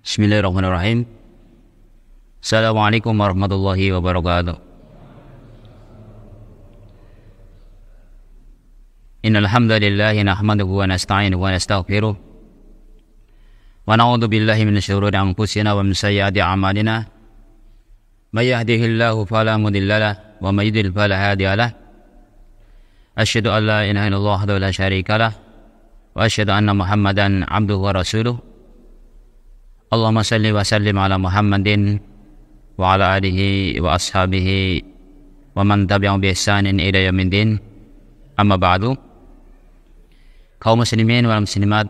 Bismillahirrahmanirrahim. Assalamualaikum warahmatullahi wabarakatuh. Innal hamdalillah nahmaduhu wa nasta'inuhu wa nastaghfiruh wa na'udzu billahi minasy syururi anfusina wa min sayyiati a'malina. May yahdihillahu fala mudilla lahu wa may yudlil fala hadiya lahu. Asyhadu an la ilaha illallah wahdahu la syarika lahu wa asyhadu anna Muhammadan 'abduhu wa rasuluh. Allahumma salli wa sallim ala Muhammadin wa ala alihi wa ashabihi wa man tabi'ahum bi ihsanin ila yaumiddin. Amma ba'du. Kaum muslimin wal muslimat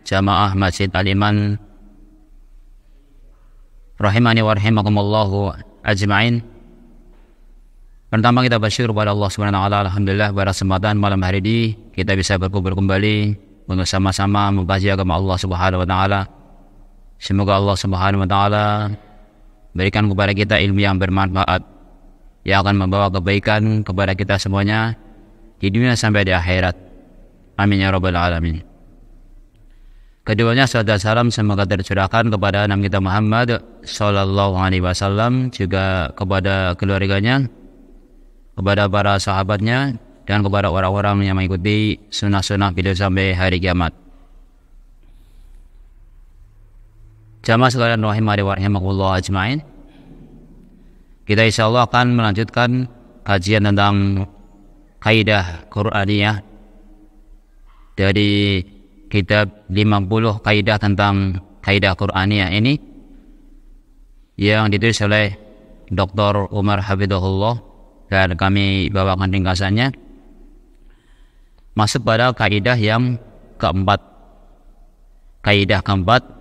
jamaah Masjid Al-Iman rahimani wa rahimakumullahu ajma'in. Pertama kita bersyukur kepada Allah Subhanahu wa taala, alhamdulillah pada kesempatan malam hari ini kita bisa berkumpul kembali untuk sama-sama membahas agama Allah Subhanahu wa taala. Semoga Allah Subhanahu wa taala berikan kepada kita ilmu yang bermanfaat yang akan membawa kebaikan kepada kita semuanya di dunia sampai di akhirat. Amin ya rabbal alamin. Keduanya salam salam semoga tercurahkan kepada Nabi kita Muhammad sallallahu alaihi wasallam, juga kepada keluarganya, kepada para sahabatnya, dan kepada orang-orang yang mengikuti sunnah-sunnah beliau sampai hari kiamat. Jamaah sekalian rahimani wa rahimakumullah ajma'in. Kita insyaallah akan melanjutkan kajian tentang kaidah Qur'aniyah dari kitab 50 kaidah tentang kaidah Qur'aniyah ini yang ditulis oleh Dr. Umar Hafidhahullah, dan kami bawakan ringkasannya. Masuk pada kaidah yang keempat. Kaidah keempat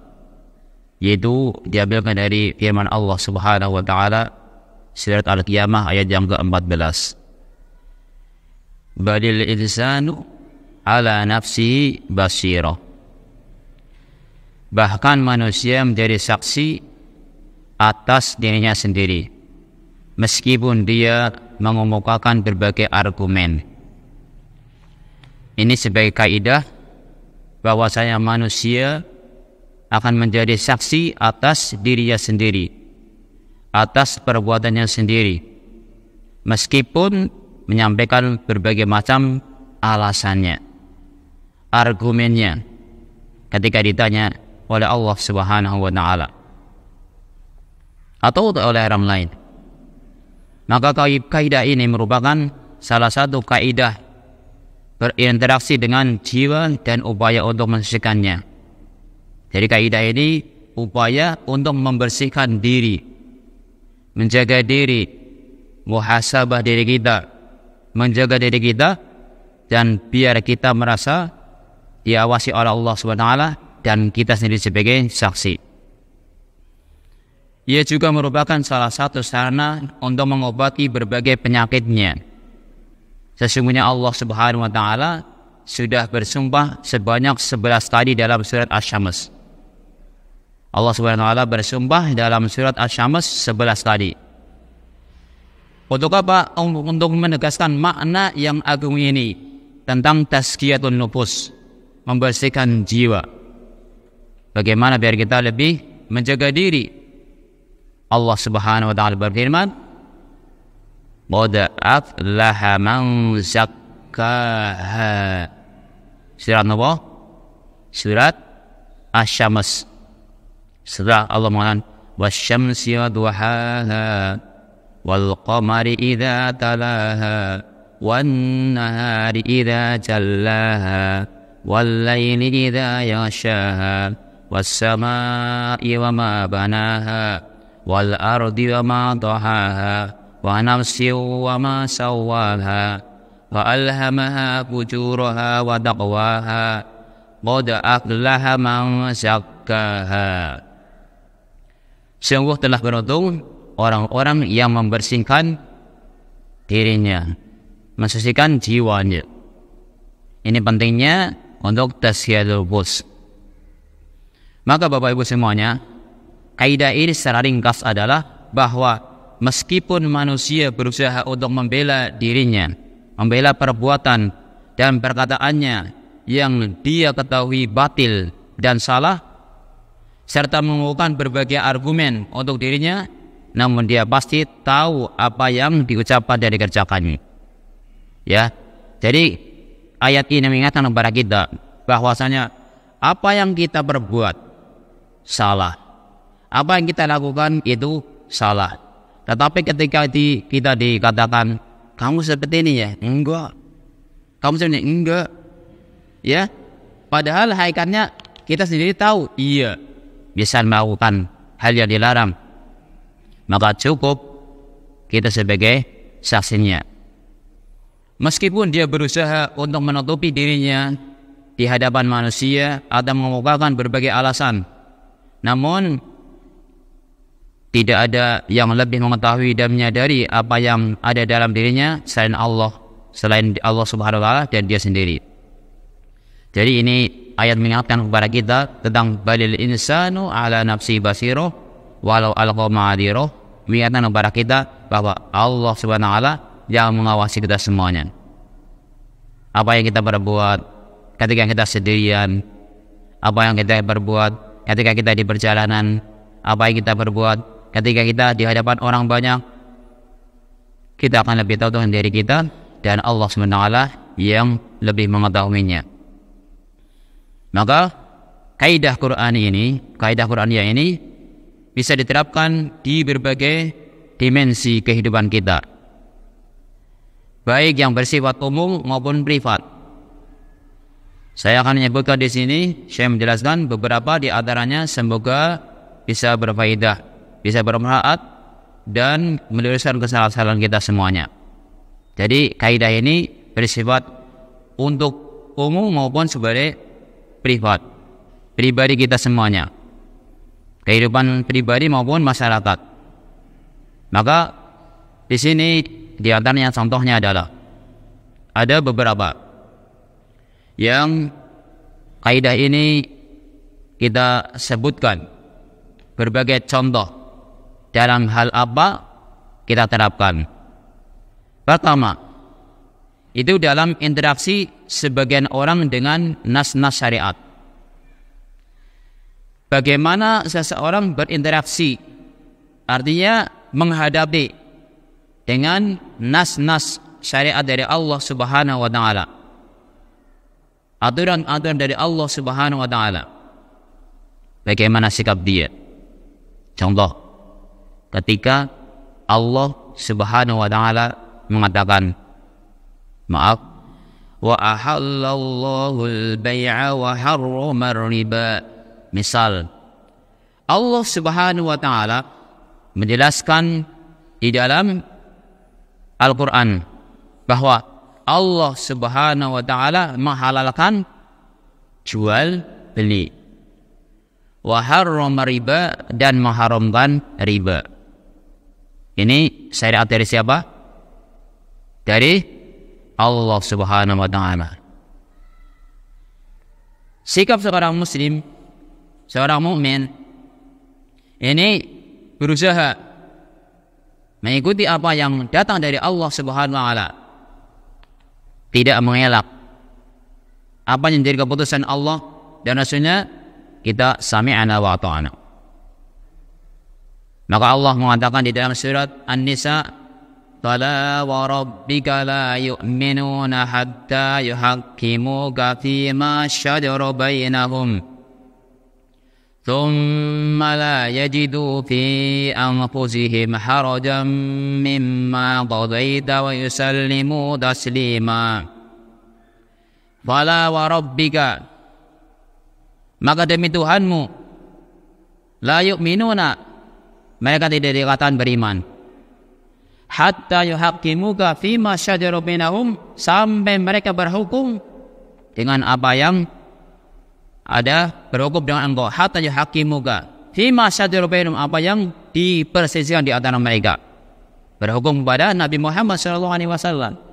yaitu diambilkan dari firman Allah Subhanahu wa taala surat Al-Qiyamah ayat yang ke-14. Balil insanu ala nafsihi basira. Bahkan manusia menjadi saksi atas dirinya sendiri meskipun dia mengemukakan berbagai argumen. Ini sebagai kaidah bahwasanya manusia akan menjadi saksi atas dirinya sendiri, atas perbuatannya sendiri, meskipun menyampaikan berbagai macam alasannya, argumennya ketika ditanya oleh Allah Subhanahu wa taala atau oleh orang lain. Maka kaidah ini merupakan salah satu kaidah berinteraksi dengan jiwa dan upaya untuk mensucikannya. Jadi kaidah ini upaya untuk membersihkan diri, menjaga diri, muhasabah diri kita, menjaga diri kita, dan biar kita merasa diawasi oleh Allah SWT dan kita sendiri sebagai saksi. Ia juga merupakan salah satu sarana untuk mengobati berbagai penyakitnya. Sesungguhnya Allah Subhanahu wa taala sudah bersumpah sebanyak 11 kali dalam surat Asy-Syams. Allah Subhanahu wa taala bersumpah dalam surat Asy-Syams 11 kali. Untuk apa? Untuk menegaskan makna yang agung ini tentang tazkiyatun nufus, membersihkan jiwa. Bagaimana biar kita lebih menjaga diri. Allah Subhanahu wa taala berfirman, "Qad aflaha man zakkaha." Surat apa? Surat Asy-Syams. Setelah Allah mengatakan wasyamsi wadduhaha wal qamari idza talaha wan nahari idza jallaha wal laili idza yaghshaha was samaa'i wama banaha wal ardi wama tahaha wa nafsin wama sawwaha wa alhamaha fujuraha wa taqwaha qad aflaha man zakkaha. Sungguh telah beruntung orang-orang yang membersihkan dirinya, mensucikan jiwanya. Ini pentingnya untuk tazkiyatun nufus. Maka Bapak Ibu semuanya, kaidah ini secara ringkas adalah bahwa meskipun manusia berusaha untuk membela dirinya, membela perbuatan dan perkataannya yang dia ketahui batil dan salah, serta mengumpulkan berbagai argumen untuk dirinya, namun dia pasti tahu apa yang diucapkan dan dikerjakannya. Ya, jadi ayat ini mengingatkan kepada kita bahwasanya apa yang kita perbuat salah, apa yang kita lakukan itu salah. Tetapi ketika kita dikatakan kamu seperti ini ya, enggak. Kamu seperti ini, enggak. Ya, padahal hakikatnya kita sendiri tahu, iya, bisa melakukan hal yang dilarang. Maka cukup kita sebagai saksinya. Meskipun dia berusaha untuk menutupi dirinya di hadapan manusia atau mengemukakan berbagai alasan, namun tidak ada yang lebih mengetahui dan menyadari apa yang ada dalam dirinya selain Allah Subhanahu wa taala dan dia sendiri. Jadi ini ayat mengingatkan kepada kita tentang balil insanu ala nafsi basiro walau alqa ma'adiroh, mengingatkan kepada kita bahwa Allah Subhanahu wa taala yang mengawasi kita semuanya. Apa yang kita perbuat ketika kita sendirian, apa yang kita perbuat ketika kita di perjalanan, apa yang kita perbuat ketika kita di hadapan orang banyak, kita akan lebih tahu tentang diri kita dan Allah Subhanahu wa taala yang lebih mengetahuinya. Maka kaidah Qur'aniyah ini bisa diterapkan di berbagai dimensi kehidupan kita, baik yang bersifat umum maupun privat. Saya akan menyebutkan di sini, saya menjelaskan beberapa di antaranya, semoga bisa berfaedah, bisa bermanfaat dan meluruskan kesalahan-kesalahan kita semuanya. Jadi kaidah ini bersifat untuk umum maupun sebagai privat, pribadi kita semuanya, kehidupan pribadi maupun masyarakat. Maka di sini di antaranya contohnya adalah ada beberapa yang kaidah ini kita sebutkan berbagai contoh dalam hal apa kita terapkan. Pertama, itu dalam interaksi sebagian orang dengan nas-nas syariat. Bagaimana seseorang berinteraksi, artinya menghadapi dengan nas-nas syariat dari Allah Subhanahu wa taala, aturan-aturan dari Allah Subhanahu wa taala. Bagaimana sikap dia? Contoh, ketika Allah Subhanahu wa taala mengatakan, maaf, wa ahallallahu al-bai'a wa harrama ar-riba. Misal, Allah Subhanahu wa taala menjelaskan di dalam Al-Qur'an bahwa Allah Subhanahu wa taala menghalalkan jual beli, wa harrama riba, dan mengharamkan riba. Ini syariat dari siapa? Dari Allah Subhanahu wa taala. Sikap seorang muslim, seorang mukmin ini berusaha mengikuti apa yang datang dari Allah Subhanahu wa taala, tidak mengelak apa yang menjadi keputusan Allah dan Rasulnya. Kita sami'ana wa ata'ana. Maka Allah mengatakan di dalam surat An-Nisa, "Fala wa rabbika la yu'minuna hatta yuhaqqimuka fima shajara bainahum thumma la yajidu fi anfusihim harajan mimma qadaita wa yusallimu taslima." Fala wa rabbika, maka demi Tuhanmu, la yu'minuna, mereka tidak dikatakan beriman, hatta yuhaqqimuka fima syajara bainahum, sampai mereka berhukum dengan apa yang ada, berhukum dengan engkau, hatta yuhaqqimuka fima syajara bainahum, apa yang diperselisihkan di antara mereka, berhukum kepada Nabi Muhammad SAW.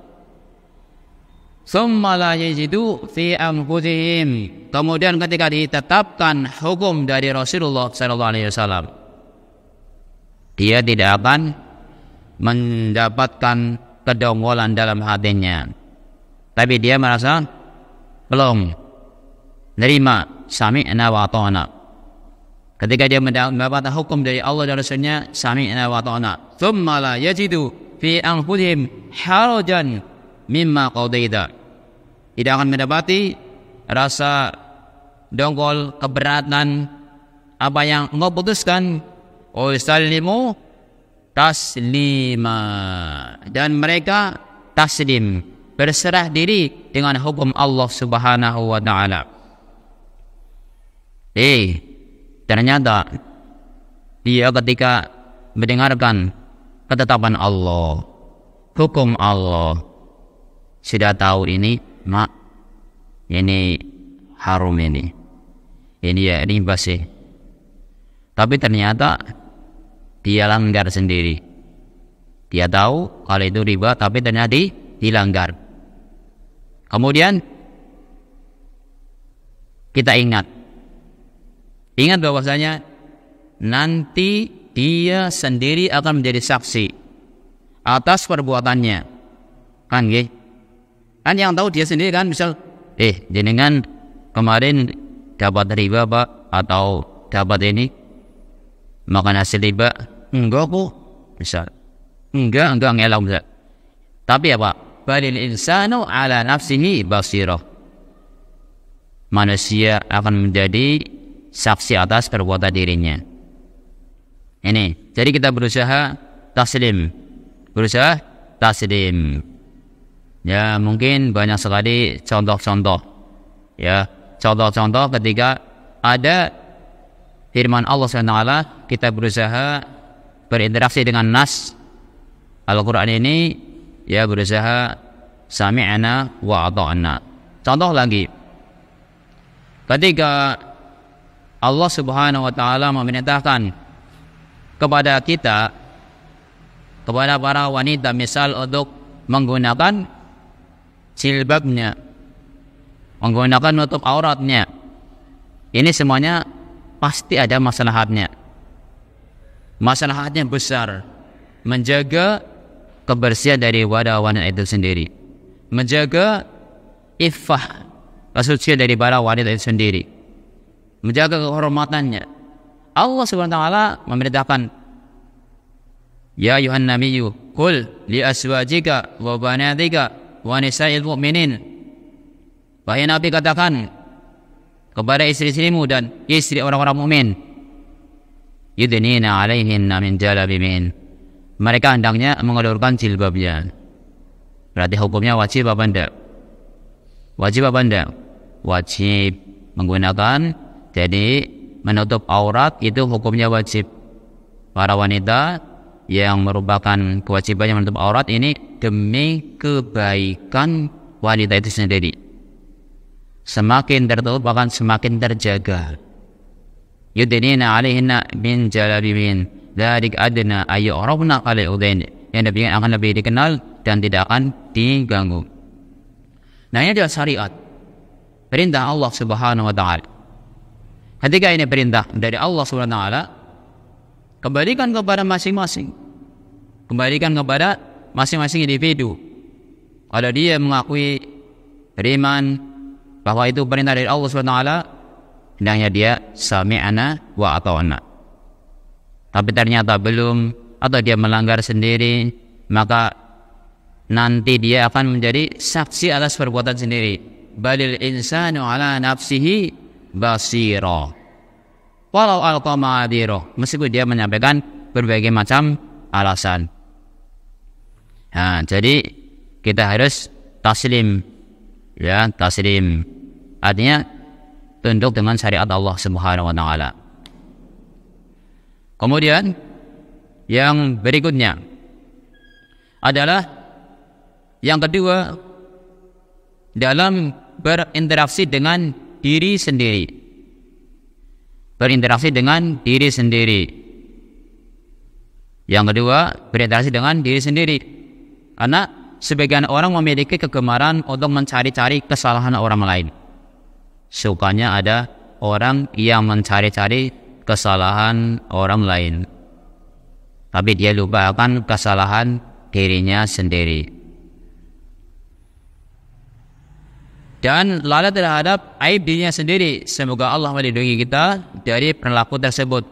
Tsumma la yajidu fi anfusihim, kemudian ketika ditetapkan hukum dari Rasulullah SAW, dia tidak akan mendapatkan kedongkolan dalam hatinya, tapi dia merasa belum nerima, sami'na wa ata'na. Ketika dia mendapat hukum dari Allah dan Rasulnya, sami'na wa ta'na. Thumma la yajidu fi anfusihim harajan mimma qadaita. Tidak akan mendapati rasa dongkol, keberatan apa yang engkau putuskan. Sallimu taslima, dan mereka taslim, berserah diri dengan hukum Allah Subhanahu wa ta'ala. Ternyata dia ketika mendengarkan ketetapan Allah, hukum Allah, sudah tahu ini haram, ini ya riba sih. Tapi ternyata dia langgar sendiri. Dia tahu kalau itu riba, tapi ternyata dilanggar. Kemudian kita ingat bahwasanya nanti dia sendiri akan menjadi saksi atas perbuatannya. Kan nggih? Kan yang tahu dia sendiri kan, misal jenengan kemarin dapat riba Pak, atau dapat ini makan hasil riba. Enggak kok, misal. Enggak ngelak misal. Tapi apa? Balil insanu ala nafsihi basirah. Manusia akan menjadi saksi atas perbuatan dirinya. Ini, jadi kita berusaha taslim. Ya, mungkin banyak sekali contoh-contoh. Ya, contoh-contoh ketika ada firman Allah SWT, kita berusaha berinteraksi dengan nas Al-Quran ini, ya berusaha sami'na wa ata'na. Contoh lagi, ketika Allah Subhanahu wa ta'ala memerintahkan kepada kita, kepada para wanita misal untuk menggunakan jilbabnya, menggunakan nutup auratnya, ini semuanya pasti ada maslahatnya. Maslahatnya besar, menjaga kebersihan dari wadah wanita itu sendiri, menjaga iffah, kesucian dari para wanita itu sendiri, menjaga kehormatannya. Allah Subhanahu wa ta'ala memerintahkan, ya ayuhan nabiyyu qul li aswajika wa banatika wa nisa'il mu'minin. Wahai Nabi, katakan kepada istri-istrimu dan istri orang-orang mukmin, yudnina 'alaihinna min jalabibihin. Mereka hendaknya mengulurkan jilbabnya. Berarti hukumnya wajib apa enggak? Wajib apa enggak? Wajib menggunakan. Jadi menutup aurat itu hukumnya wajib. Para wanita yang merupakan kewajibannya menutup aurat ini demi kebaikan wanita itu sendiri. Semakin tertutup akan semakin terjaga. Yudnina 'alaihinna min jalabibihin. Dzalik adna ayyurabna qala udain. Yang demikian akan lebih dikenal dan tidak akan diganggu. Nah, ini adalah syariat, perintah Allah Subhanahu wa ta'ala. Ketika ini perintah dari Allah Subhanahu wa ta'ala, kembalikan kepada masing-masing. Kembalikan kepada masing-masing individu. Kalau dia mengakui beriman bahwa itu perintah dari Allah Subhanahu wa ta'ala, hendaknya dia sami'na wa ata'na. Tapi ternyata belum, atau dia melanggar sendiri, maka nanti dia akan menjadi saksi atas perbuatan sendiri. Balil insanu ala nafsihi basira walau alqa ma'adhiruh, meskipun dia menyampaikan berbagai macam alasan. Nah, jadi kita harus taslim, ya, taslim artinya tunduk dengan syariat Allah Subhanahu wa ta'ala. Kemudian yang berikutnya adalah yang kedua, dalam berinteraksi dengan diri sendiri. Berinteraksi dengan diri sendiri. Yang kedua, berinteraksi dengan diri sendiri. Karena sebagian orang memiliki kegemaran untuk mencari-cari kesalahan orang lain. Sukanya ada orang yang mencari-cari kesalahan orang lain, tapi dia lupa akan kesalahan dirinya sendiri. dan lalai terhadap aib dirinya sendiri. Semoga Allah melindungi kita dari perilaku tersebut.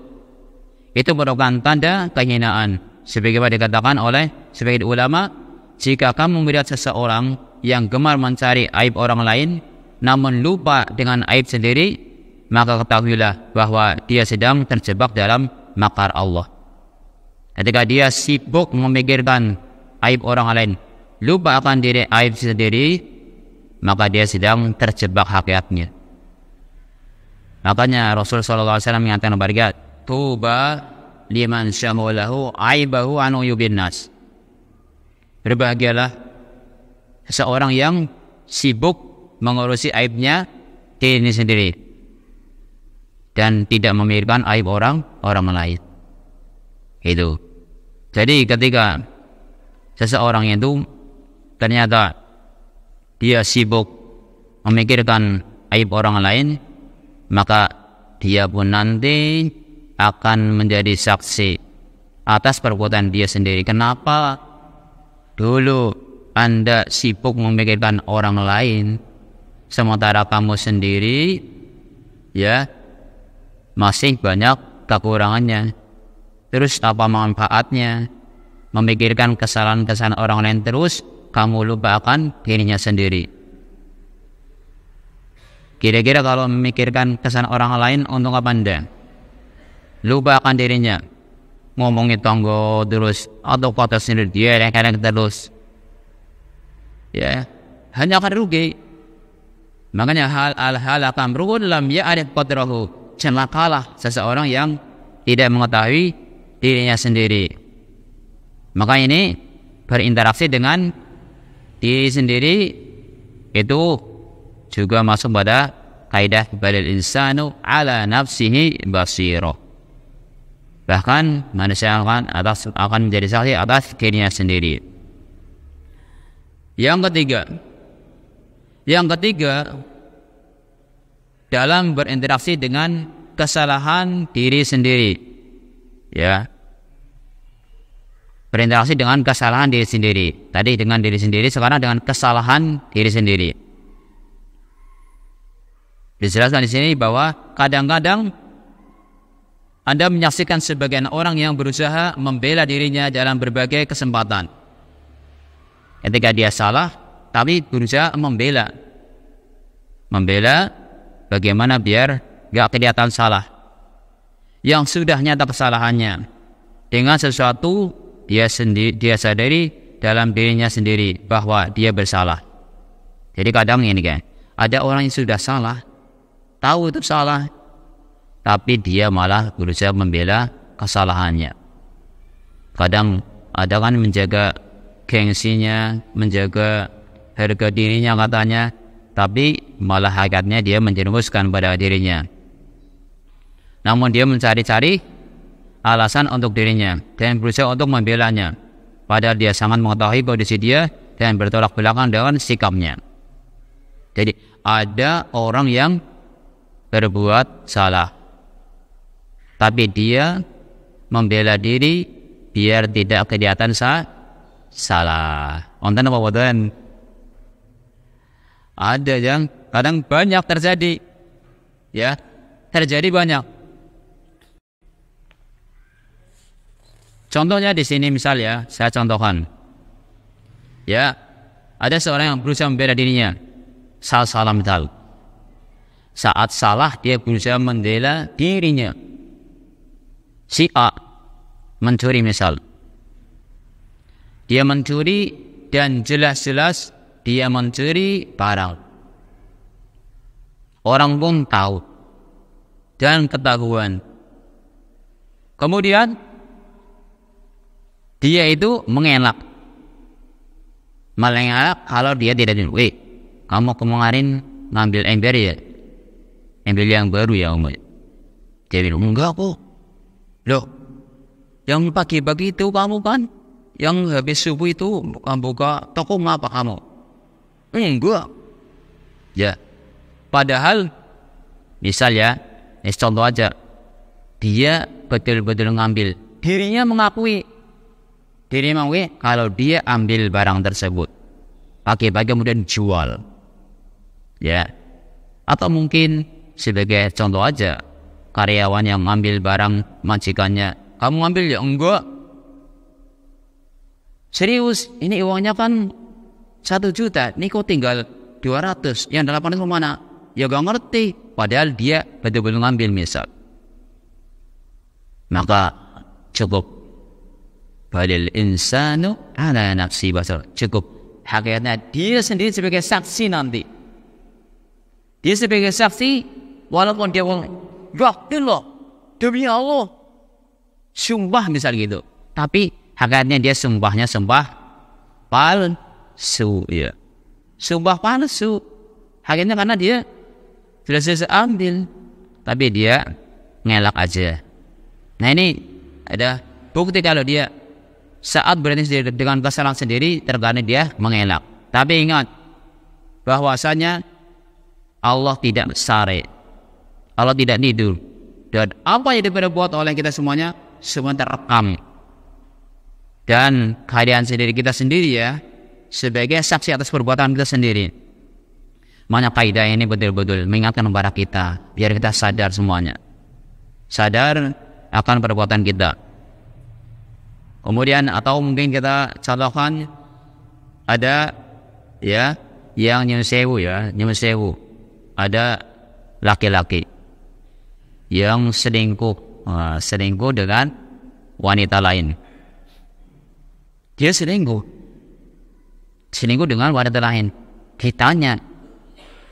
Itu merupakan tanda kehinaan. Sebagaimana dikatakan oleh sebagian ulama, jika kamu melihat seseorang yang gemar mencari aib orang lain namun lupa dengan aib sendiri, maka ketahuilah bahwa dia sedang terjebak dalam makar Allah. Ketika dia sibuk memikirkan aib orang lain, lupa akan diri aib sendiri, maka dia sedang terjebak hakikatnya. Makanya Rasulullah SAW mengatakan kepada tuba liman syamalahu aibahu anu yubin nas. Berbahagialah seseorang yang sibuk mengurusi aibnya diri sendiri dan tidak memikirkan aib orang lain. Itu. Jadi ketika seseorang itu ternyata dia sibuk memikirkan aib orang lain, maka dia pun nanti akan menjadi saksi atas perbuatan dia sendiri. Kenapa dulu Anda sibuk memikirkan orang lain sementara kamu sendiri ya masih banyak kekurangannya? Terus apa manfaatnya memikirkan kesalahan-kesalahan orang lain terus kamu lupakan dirinya sendiri? Kira-kira kalau memikirkan kesalahan orang lain untuk apa Anda? Lupakan dirinya, ngomongin tonggo terus atau kata sendiri dia kadang terus, ya hanya akan rugi. Makanya hal akan berukun lam ya'rif qadrahu. Celakalah seseorang yang tidak mengetahui dirinya sendiri. Maka ini berinteraksi dengan diri sendiri itu juga masuk pada kaidah balil insanu ala nafsihi basirah. Bahkan manusia akan menjadi saksi atas dirinya sendiri. Yang ketiga dalam berinteraksi dengan kesalahan diri sendiri, ya, berinteraksi dengan kesalahan diri sendiri. Tadi dengan diri sendiri, sekarang dengan kesalahan diri sendiri. Dijelaskan di sini bahwa kadang-kadang Anda menyaksikan sebagian orang yang berusaha membela dirinya dalam berbagai kesempatan. Ketika dia salah, tapi berusaha membela bagaimana biar gak kelihatan salah. Yang sudah nyata kesalahannya dengan sesuatu dia sadari dalam dirinya sendiri bahwa dia bersalah. Jadi kadang ini kan, ada orang yang sudah salah, tahu itu salah, tapi dia malah berusaha membela kesalahannya. Kadang ada kan menjaga gengsinya, menjaga harga dirinya katanya, tapi malah hakikatnya dia menjerumuskan pada dirinya. Namun dia mencari-cari alasan untuk dirinya dan berusaha untuk membelanya, padahal dia sangat mengetahui kondisi dia dan bertolak belakang dengan sikapnya. Jadi ada orang yang berbuat salah, tapi dia membela diri biar tidak kelihatan salah. Onten apa boten? Ada yang kadang banyak terjadi, ya, terjadi banyak. Contohnya di sini misal ya, saya contohkan. Ya, ada seorang yang berusaha membela dirinya, salah misal. Saat salah dia berusaha membela dirinya. Si A mencuri misal. Dia mencuri dan jelas-jelas dia mencuri barang. Orang pun tahu dan ketahuan. Kemudian dia itu mengelak. Mengelak kalau dia tidak dinulis. Kamu kemarin ngambil ember ya? Ember yang baru ya Om? Dia bilang enggak kok. Loh, yang pagi-pagi itu kamu kan, yang habis subuh itu buka toko ngapa kamu? Enggak. Ya, padahal misal ya, contoh aja, dia betul-betul ngambil. Dirinya mengakui kalau dia ambil barang tersebut, pagi-pagi kemudian jual. ya. Atau mungkin sebagai contoh aja, karyawan yang ngambil barang majikannya, kamu ngambil ya? Enggak. Serius, ini uangnya kan 1 juta, ini kok tinggal 200, yang 800 kemana? Ya gak ngerti, padahal dia betul-betul ngambil misal. Maka cukup balil insanu ala nafsi basar, cukup hakikatnya dia sendiri sebagai saksi nanti. Dia sebagai saksi, walaupun dia yakin loh, demi Allah, sumpah misal gitu, tapi hakikatnya dia sumpahnya sumpah palsu, ya. Sumpah palsu. Hakikatnya karena dia sudah selesai ambil, tapi dia ngelak aja. Nah ini ada bukti kalau dia saat berani sendiri dengan kesalahan sendiri, terkadang dia mengelak. Tapi ingat bahwasanya Allah tidak sare, Allah tidak tidur, dan apa yang diperbuat oleh kita semuanya semua terekam. Dan keadaan sendiri kita sendiri ya, sebagai saksi atas perbuatan kita sendiri. Makanya kaidah ini betul-betul mengingatkan kepada kita, biar kita sadar semuanya, sadar akan perbuatan kita. Kemudian atau mungkin kita contohkan ada ya yang nyun sewu, ada laki-laki yang selingkuh dengan wanita lain. Dia selingkuh dengan wanita lain. Ditanya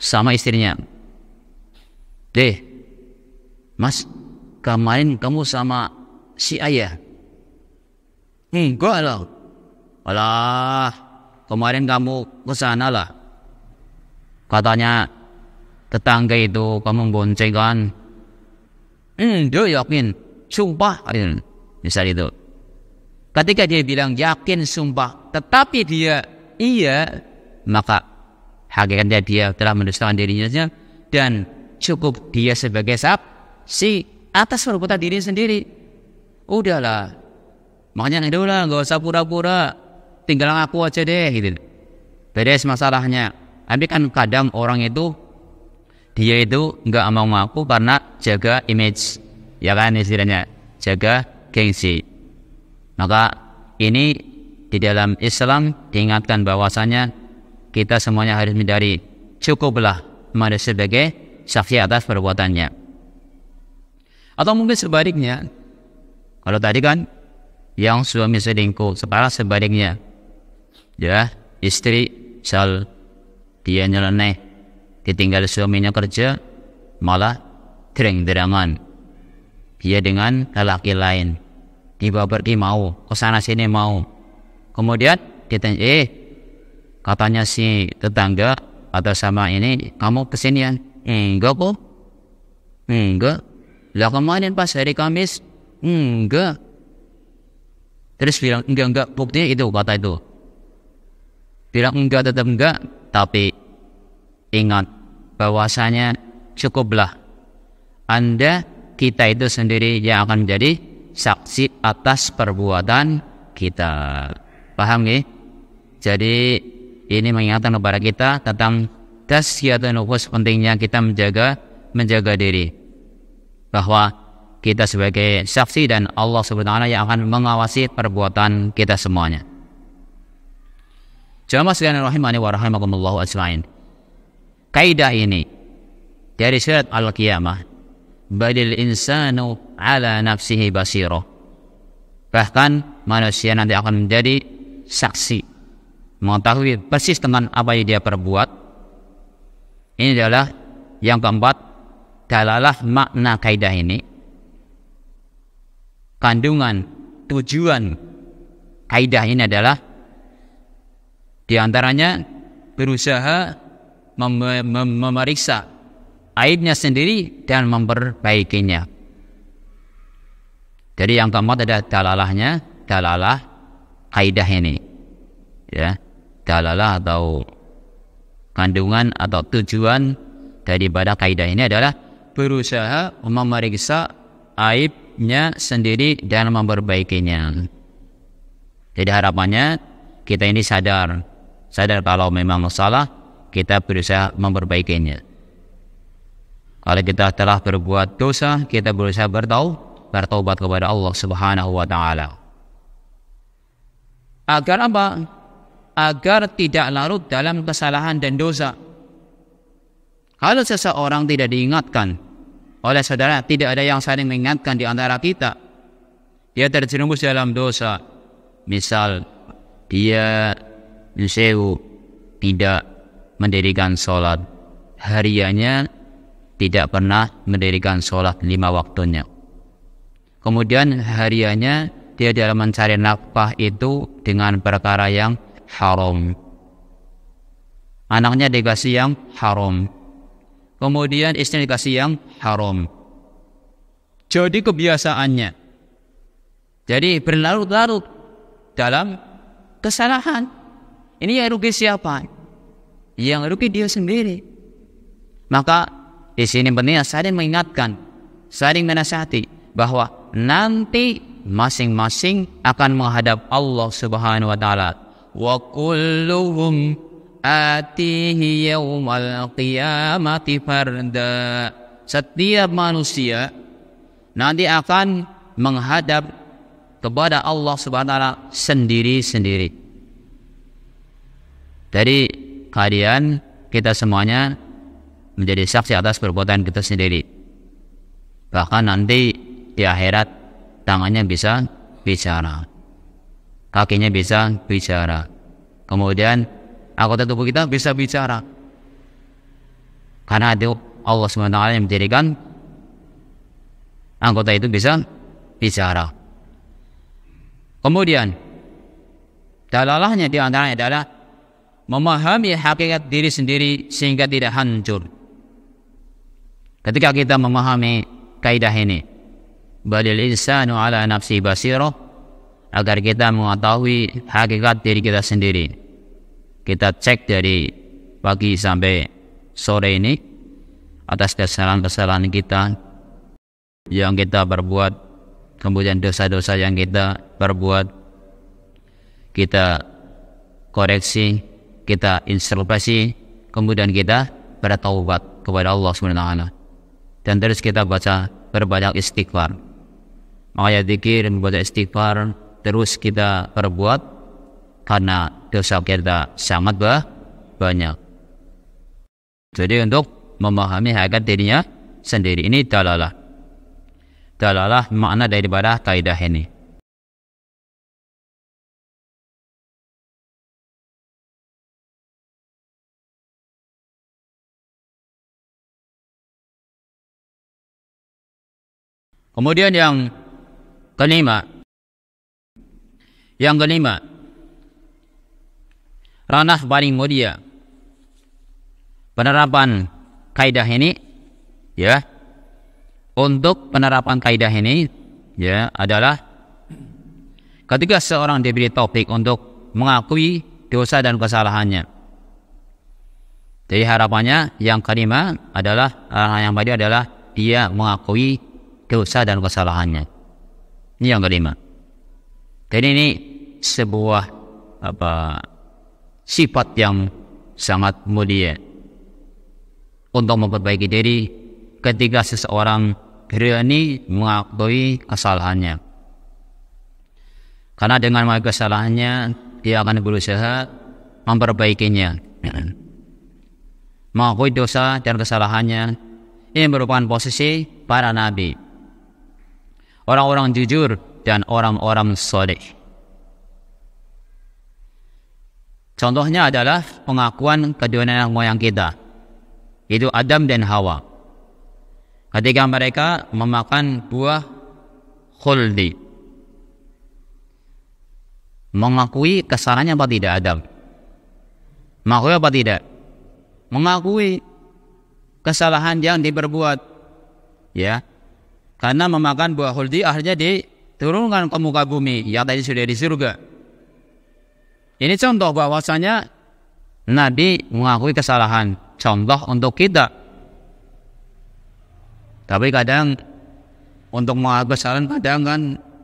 sama istrinya, "Deh, Mas, kemarin kamu sama si ayah?" "Enggak lah." "Alah, kemarin kamu kesana lah. Katanya tetangga itu kamu bonceng kan?" Dia yakin, sumpah. Misal itu. Ketika dia bilang yakin, sumpah, tetapi dia iya, maka hakikatnya dia telah mendustakan dirinya dan cukup dia sebagai saksi atas perbuatan diri sendiri. Udahlah, makanya udahlah, nggak usah pura-pura, tinggal ngaku aja deh gitu. Beres masalahnya. Tapi kan kadang orang itu dia itu nggak mau ngaku karena jaga image, ya kan istilahnya, jaga gengsi. Maka ini di dalam Islam diingatkan bahwasanya kita semuanya harus mencari, cukuplah manusia sebagai saksi atas perbuatannya. Atau mungkin sebaliknya, kalau tadi kan yang suami selingkuh, sekarang sebaliknya, ya istri misal dia nyeleneh, ditinggal suaminya kerja, malah terang-terangan dia dengan lelaki lain, dibawa pergi mau, kesana sini mau. Kemudian ditanya, katanya si tetangga atau sama ini, kamu kesinian? Enggak kok. Enggak. Lah kemarin pas hari Kamis? Enggak. Terus bilang enggak, buktinya itu, kata itu. Bilang enggak, tetap enggak. Tapi ingat bahwasanya cukuplah Anda, kita itu sendiri yang akan menjadi saksi atas perbuatan kita. Paham ya? Jadi ini mengingatkan kepada kita tentang tazkiyatun nufus, pentingnya kita menjaga diri, bahwa kita sebagai saksi dan Allah Subhanahu wa taala yang akan mengawasi perbuatan kita semuanya. Jamaah sekalian rahimani wa rahimakumullah ajmain. Kaidah ini dari surat Al-Qiyamah, balil insanu ala nafsihi basirah. Bahkan manusia nanti akan menjadi saksi, mengetahui persis tentang apa yang dia perbuat. Ini adalah yang keempat, dalalah makna kaidah ini, kandungan tujuan kaidah ini adalah diantaranya berusaha memeriksa aibnya sendiri dan memperbaikinya. Jadi yang keempat ada dalalahnya, dalalah kaidah ini, ya, dalalah atau kandungan atau tujuan daripada kaidah ini adalah berusaha memeriksa aibnya sendiri dan memperbaikinya. Jadi harapannya kita ini sadar kalau memang salah, kita berusaha memperbaikinya. Kalau kita telah berbuat dosa, kita berusaha bertaubat kepada Allah Subhanahu wa taala. Agar apa? Agar tidak larut dalam kesalahan dan dosa. Kalau seseorang tidak diingatkan oleh saudara, tidak ada yang saling mengingatkan di antara kita, dia terjerumus dalam dosa. Misal dia tidak mendirikan sholat hariannya, tidak pernah mendirikan sholat 5 waktunya. Kemudian hariannya dia dalam mencari nafkah itu dengan perkara yang haram. Anaknya dikasih yang haram, kemudian istri dikasih yang haram. Jadi kebiasaannya, jadi berlarut-larut dalam kesalahan. Ini yang rugi siapa? Yang rugi dia sendiri. Maka di sini pentingnya saling mengingatkan, saling menasihati bahwa nanti masing-masing akan menghadap Allah Subhanahu wa taala. Wa kulluhum atihi yaumal qiyamati farda. Setiap manusia nanti akan menghadap kepada Allah Subhanahu wa taala sendiri-sendiri. Jadi kalian, kita semuanya menjadi saksi atas perbuatan kita sendiri. Bahkan nanti di akhirat tangannya bisa bicara, kakinya bisa bicara, kemudian anggota tubuh kita bisa bicara. Karena itu Allah SWT yang menjadikan anggota itu bisa bicara. Kemudian dalalahnya di antaranya adalah memahami hakikat diri sendiri sehingga tidak hancur. Ketika kita memahami kaidah ini, balil insanu ala nafsi basirah, agar kita mengetahui hakikat diri kita sendiri. Kita cek dari pagi sampai sore ini atas kesalahan-kesalahan kita yang kita perbuat, kemudian dosa-dosa yang kita perbuat, kita koreksi, kita introspeksi, kemudian kita bertaubat kepada Allah SWT. Dan terus kita berbanyak istighfar. Makanya zikir, membaca istighfar terus kita perbuat, karena dosa kita sangat banyak. Jadi untuk memahami hakikat dirinya sendiri, ini dalalah. Dalalah makna daripada kaidah ini. Kemudian yang kelima, ranah paling mulia penerapan kaidah ini, ya. Untuk penerapan kaidah ini, ya, adalah ketika seorang diberi taufik untuk mengakui dosa dan kesalahannya. Jadi harapannya yang kelima adalah, yang tadi adalah dia mengakui dosa dan kesalahannya. Ini yang kelima. Jadi ini sebuah sifat yang sangat mulia untuk memperbaiki diri ketika seseorang berani mengakui kesalahannya. Karena dengan mengakui kesalahannya, dia akan berusaha memperbaikinya. Mengakui dosa dan kesalahannya ini merupakan posisi para nabi, orang-orang jujur dan orang-orang soleh. Contohnya adalah pengakuan kedua nenek moyang kita, yaitu Adam dan Hawa, ketika mereka memakan buah khuldi. Mengakui kesalahannya apa tidak Adam? Mengakui apa tidak? Mengakui kesalahan yang diperbuat, ya. Karena memakan buah khuldi akhirnya diturunkan ke muka bumi yang tadi sudah di surga. Ini contoh bahwasanya Nabi mengakui kesalahan, contoh untuk kita. Tapi kadang untuk mengakui kesalahan kadang kan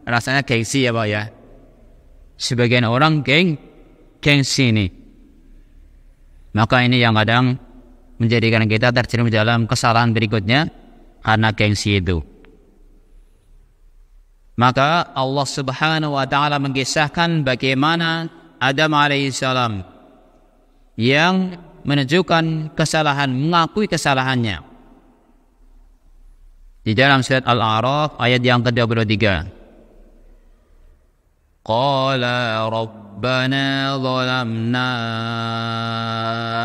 rasanya gengsi, ya Pak, ya. Sebagian orang gengsi ini. Maka ini yang kadang menjadikan kita terjerumus dalam kesalahan berikutnya karena gengsi itu. Maka Allah Subhanahu wa taala mengisahkan bagaimana Adam alaihissalam yang menunjukkan kesalahan, mengakui kesalahannya. Di dalam surat Al-A'raf ayat yang ke-23. Qala rabbana zalamna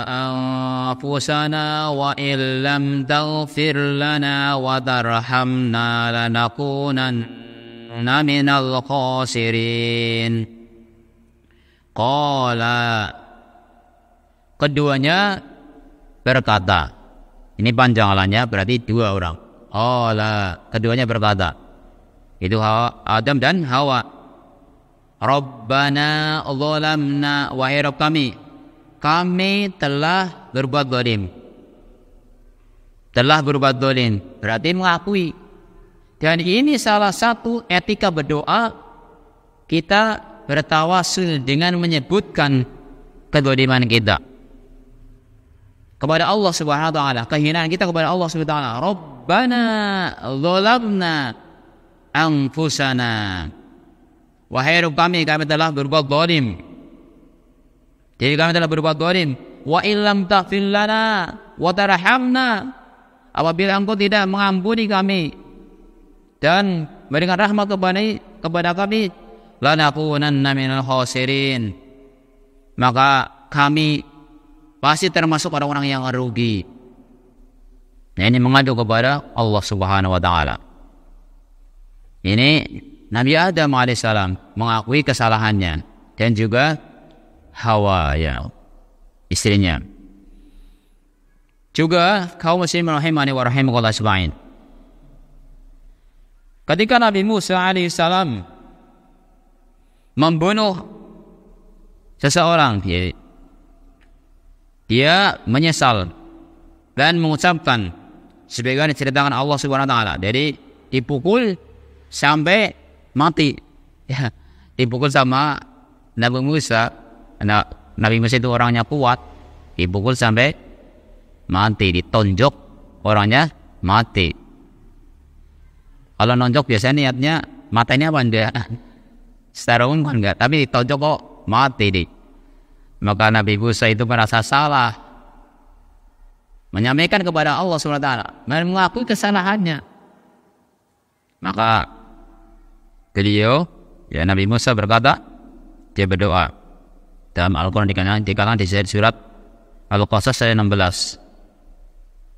anfusana wa illam taghfir lana wa tarhamna lanakunanna minal khasirin. Qala, keduanya berkata, ini panjang alanya berarti dua orang. Qala, keduanya berkata, itu Adam dan Hawa. Rabbana zalamna, wahai Rabb kami telah berbuat zalim. Telah berbuat zalim berarti mengakui. Dan ini salah satu etika berdoa, kita bertawasul dengan menyebutkan kezaliman kita kepada Allah Subhanahu wa taala, kehinaan kita kepada Allah Subhanahu wa taala. Rabbana zalamna anfusana, wahai Rabb kami telah berbuat zalim. Jadi kami telah berbuat zalim. Wa illam taghfir lana wa tarhamna, apabila Engkau tidak mengampuni kami dan berikan rahmat kepada kami, lanakunanna minal khasirin, maka kami pasti termasuk orang-orang yang rugi. Nah, ini mengadu kepada Allah Subhanahu wa taala. Ini Nabi Adam alaihissalam mengakui kesalahannya, dan juga Hawa, ya, istrinya. Juga kaum muslimin rahimani wa rahimakumullah subhanahu. Ketika Nabi Musa alaihissalam membunuh seseorang, dia menyesal dan mengucapkan sebagaimana diceritakan Allah Subhanahu wa taala. Jadi dipukul sampai mati, ya, dipukul sama Nabi Musa. Nabi Musa itu orangnya kuat, dipukul sampai mati, ditonjok orangnya mati. Kalau nonjok biasanya niatnya matanya apa enggak? Setarung kan enggak, tapi ditonjok kok mati di. Maka Nabi Musa itu merasa salah, menyampaikan kepada Allah SWT dan mengakui kesalahannya. Maka beliau, ya, Nabi Musa berkata, dia berdoa dalam Al-Quran dikatakan di surat Al-Qasas ayat 16.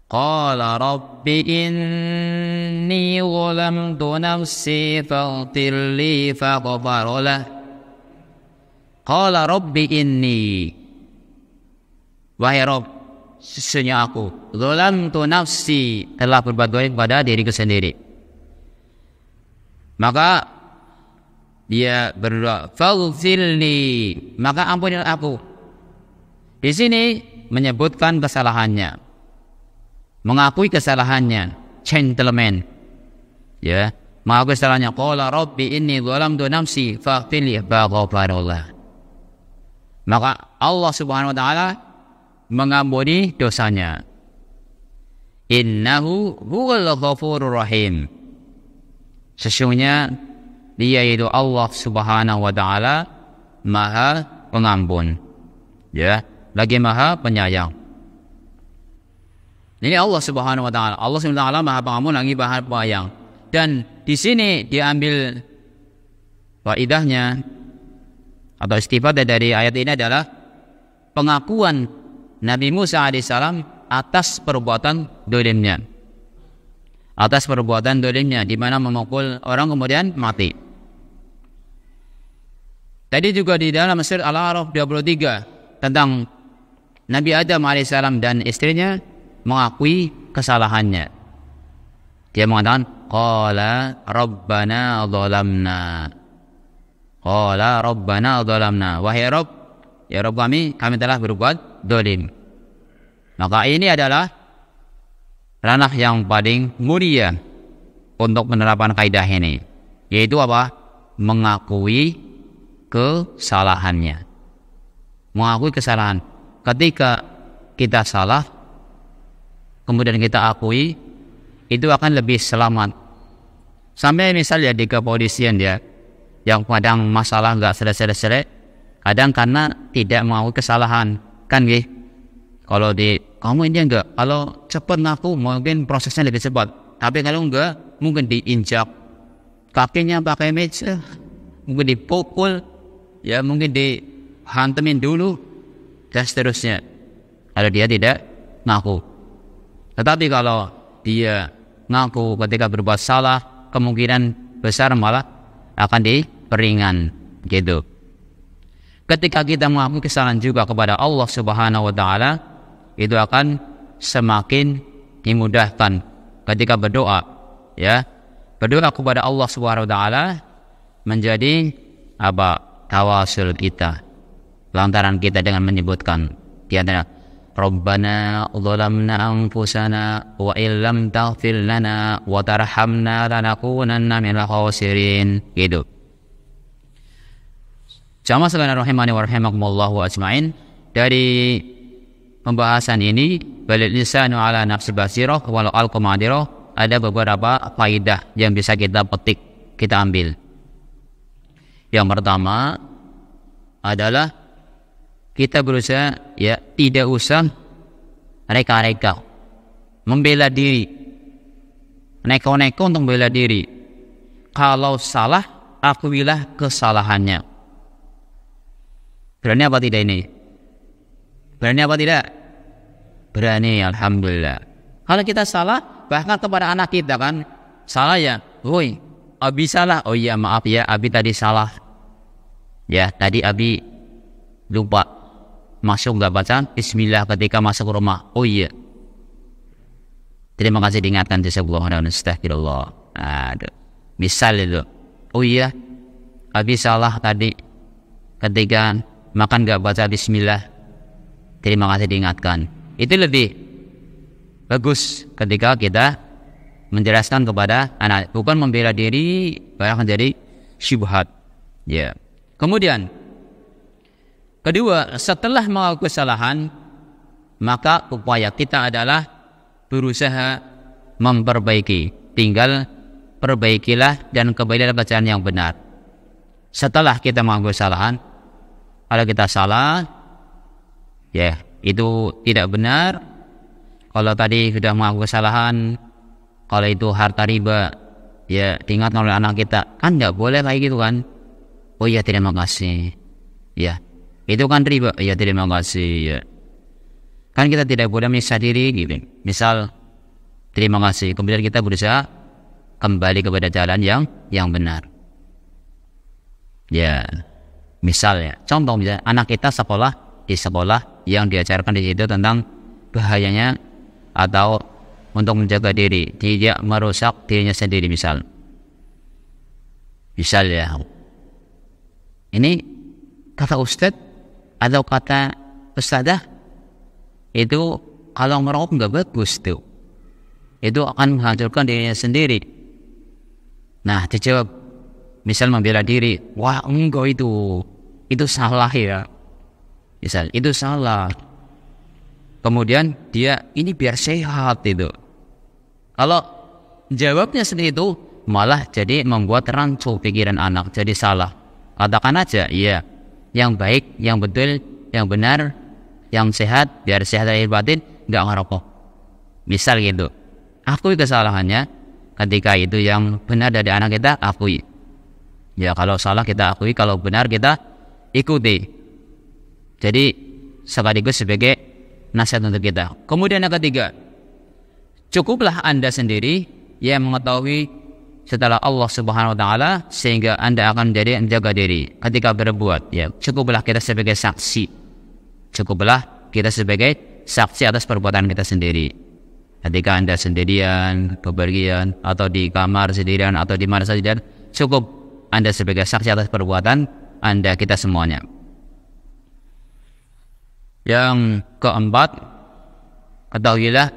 Qala rabbi inni zalamtu nafsi faghfir li faghfara lah. Qala rabbi inni, wahai Rabb, sesungguhnya aku zalamtu nafsi, telah berbuat zalim pada diriku sendiri. Maka dia berdoa, faghfirli, maka ampunilah aku. Di sini menyebutkan kesalahannya, mengakui kesalahannya, gentleman, ya, mengakui kesalahannya. Qala rabbi inni zalamtu nafsi faghfirli faghfarallah. Maka Allah Subhanahu wa taala mengampuni dosanya. Innahu huwal ghafurur rahim. Sesungguhnya Dia itu Allah Subhanahu wa taala Maha Pengampun, ya, lagi Maha Penyayang. Ini Allah Subhanahu wa taala. Allah Subhanahu wa taala Maha Pengampun lagi Maha Penyayang. Dan di sini diambil faedahnya atau istifadah dari ayat ini adalah pengakuan Nabi Musa alaihissalam atas perbuatan dolimnya. Atas perbuatan dolimnya, di mana memukul orang kemudian mati. Tadi juga di dalam surat Al-A'raf 23 tentang Nabi Adam alaihissalam dan istrinya mengakui kesalahannya. Dia mengatakan, Qala Rabbana zalamna. Qala Rabbana zalamna. Wahai Rabb, ya Rabb kami telah berbuat dolim. Maka ini adalah ranah yang paling mulia untuk menerapkan kaidah ini, yaitu apa? Mengakui kesalahannya. Mengakui kesalahan. Ketika kita salah, kemudian kita akui, itu akan lebih selamat. Sampai misalnya di kepolisian ya, yang kadang masalah nggak selesai-selesai, kadang karena tidak mau kesalahan, kan gitu. Kalau di kamu ini enggak, kalau cepat ngaku mungkin prosesnya lebih cepat. Tapi kalau enggak, mungkin diinjak kakinya pakai meja, mungkin dipukul, ya mungkin dihantemin dulu, dan seterusnya. Kalau dia tidak ngaku. Tetapi kalau dia ngaku ketika berbuat salah, kemungkinan besar malah akan diperingan gitu. Ketika kita mengakui kesalahan juga kepada Allah Subhanahu wa taala, itu akan semakin dimudahkan ketika berdoa, ya. Berdoa kepada Allah Subhanahu wa taala menjadi tawasul kita. Lantaran kita dengan menyebutkan di antara Rabbana zalamna anfusana wa illam taghfir lana wa tarhamna lanakunanna minal khasirin gitu. Jamaah sekalian rahimani wa rahimakumullah wa ajmain, dari pembahasan ini balil insanu ala nafsi basirah walau al-qamadiro, ada beberapa faidah yang bisa kita petik, kita ambil. Yang pertama adalah kita berusaha ya tidak usah reka-reka membela diri, neko-neko untuk membela diri. Kalau salah, akuilah kesalahannya. Berani apa tidak ini? Berani apa tidak? Berani, alhamdulillah. Kalau kita salah, bahkan kepada anak kita kan, salah ya, woi, Abi salah. Oh iya maaf ya, Abi tadi salah. Ya, tadi Abi lupa masuk nggak baca Bismillah ketika masuk rumah. Oh iya, terima kasih diingatkan. Jazakallahu khairan, astagfirullah. Aduh, misal itu. Oh iya, Abi salah tadi ketika makan nggak baca Bismillah. Terima kasih diingatkan. Itu lebih bagus ketika kita menjelaskan kepada anak, bukan membela diri bahkan jadi syubhat. Ya. Kemudian kedua, setelah melakukan kesalahan, maka upaya kita adalah berusaha memperbaiki. Tinggal perbaikilah dan kembalilah bacaan yang benar. Setelah kita melakukan kesalahan, kalau kita salah, ya itu tidak benar. Kalau tadi sudah melakukan kesalahan, kalau itu harta riba, ya diingatkan oleh anak kita, kan nggak boleh kayak gitu kan. Oh iya, terima kasih. Ya, itu kan riba. Ya, terima kasih. Ya, kan kita tidak boleh menyiksa diri gitu. Misal, terima kasih. Kemudian kita berusaha kembali kepada jalan yang benar. Ya, misalnya, contoh misalnya anak kita di sekolah yang diajarkan di situ tentang bahayanya atau untuk menjaga diri, tidak merusak dirinya sendiri misal ya. Ini kata ustadz atau kata ustadzah itu kalau merokok nggak bagus tuh, itu akan menghancurkan dirinya sendiri. Nah, dijawab misal membela diri, wah enggak, itu salah ya, misal itu salah. Kemudian dia ini biar sehat itu. Kalau jawabnya sendiri itu malah jadi membuat rancu pikiran anak, jadi salah. Katakan aja, iya, yang baik, yang betul, yang benar, yang sehat, biar sehat lahir batin, nggak ngerokok. Misal gitu. Akui kesalahannya. Ketika itu yang benar dari anak kita, akui. Ya, kalau salah kita akui, kalau benar kita ikuti. Jadi sekaligus sebagai nasihat untuk kita. Kemudian yang ketiga, cukuplah Anda sendiri yang mengetahui setelah Allah Subhanahu wa taala, sehingga Anda akan menjadi menjaga diri ketika berbuat. Ya, cukuplah kita sebagai saksi. Cukuplah kita sebagai saksi atas perbuatan kita sendiri. Ketika Anda sendirian, bepergian, atau di kamar sendirian, atau di mana saja, cukup Anda sebagai saksi atas perbuatan Anda, kita semuanya. Yang keempat, ketahuilah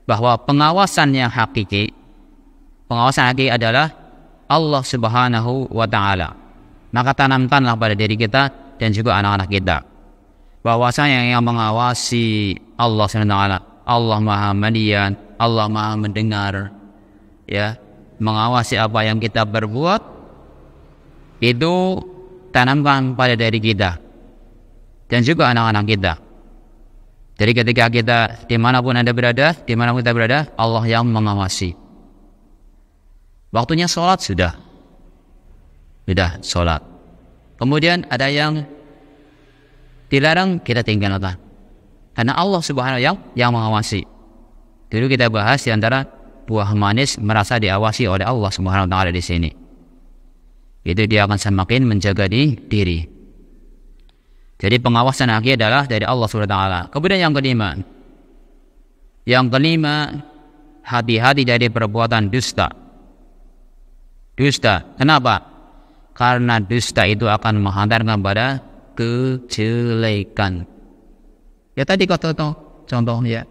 bahwa pengawasan yang hakiki, adalah Allah Subhanahu wa ta'ala. Maka tanamkanlah pada diri kita dan juga anak-anak kita bahwasanya yang mengawasi Allah SWT, Allah Maha melihat, Allah Maha mendengar, ya, mengawasi apa yang kita berbuat, itu tanamkan pada diri kita dan juga anak-anak kita. Jadi ketika kita dimanapun Anda berada, dimanapun kita berada, Allah yang mengawasi. Waktunya sholat sudah sholat. Kemudian ada yang dilarang, kita tinggalkan. Karena Allah Subhanahu yang mengawasi. Dulu kita bahas di antara buah manis merasa diawasi oleh Allah Subhanahu wa taala di sini. Itu dia akan semakin menjaga diri. Jadi pengawasan akhir adalah dari Allah Subhanahu wa taala. Kemudian yang kelima. Yang kelima, hati-hati dari perbuatan dusta. Dusta. Kenapa? Karena dusta itu akan menghantarkan pada kejelekan. Ya tadi kata contohnya,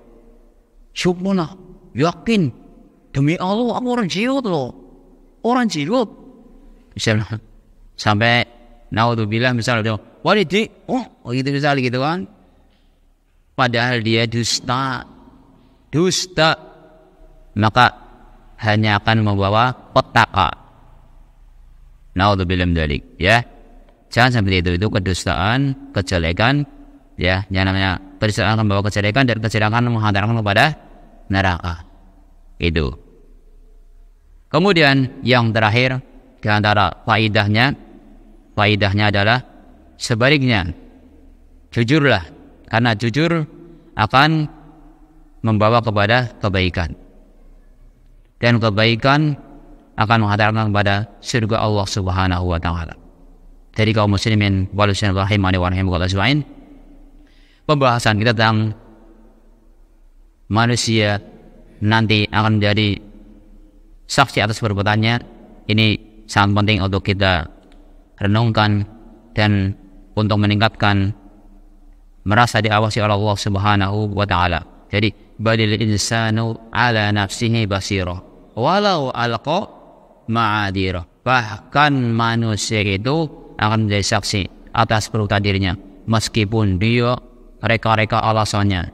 syukurlah, yakin, demi Allah aku orang jiut loh, orang jiut. Misalnya sampai naudzubillah misalnya, walidi, oh gitu misalnya gitu kan. Padahal dia dusta, maka hanya akan membawa petaka. Naudzubillah dzalik, ya. Jangan seperti itu kedustaan, kejelekan, ya, yang namanya kedustaan akan membawa kejelekan dan kejelekan menghantarkan kepada neraka. Itu. Kemudian yang terakhir di antara faidahnya adalah sebaliknya. Jujurlah, karena jujur akan membawa kepada kebaikan. Dan kebaikan akan menghantarkan kepada surga Allah Subhanahu wa taala. Dari kaum muslimin wal muslimat rahimani wa rahimakumullah ajmain. Pembahasan kita tentang manusia nanti akan menjadi saksi atas perbuatannya ini sangat penting untuk kita renungkan dan untuk meningkatkan merasa diawasi oleh Allah Subhanahu wa taala. Jadi balil insanu ala nafsihi basirah walau alqa ma'adirah. Bahkan manusia itu akan menjadi saksi atas perbuatan dirinya meskipun dia reka-reka alasannya,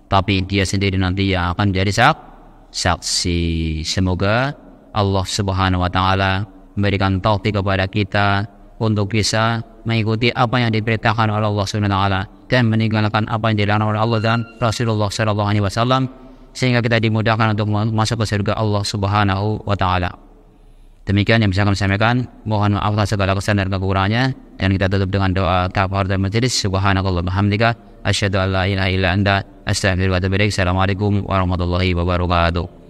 tapi dia sendiri nanti yang akan menjadi saksi. Semoga Allah Subhanahu wa taala memberikan taufik kepada kita untuk bisa mengikuti apa yang diperintahkan oleh Allah Subhanahu wa taala dan meninggalkan apa yang dilarang oleh Allah dan Rasulullah sallallahu alaihi wasallam, sehingga kita dimudahkan untuk masuk ke surga Allah Subhanahu wa taala. Demikian yang bisa kami sampaikan. Mohon maaf atas segala kesalahan dan kekurangannya, dan kita tutup dengan doa kafaratul majelis. Subhanakallahumma bihamdika asyhadu an la ilaha illa anta astaghfiruka wa atubu ilaik. Assalamualaikum warahmatullahi wabarakatuh.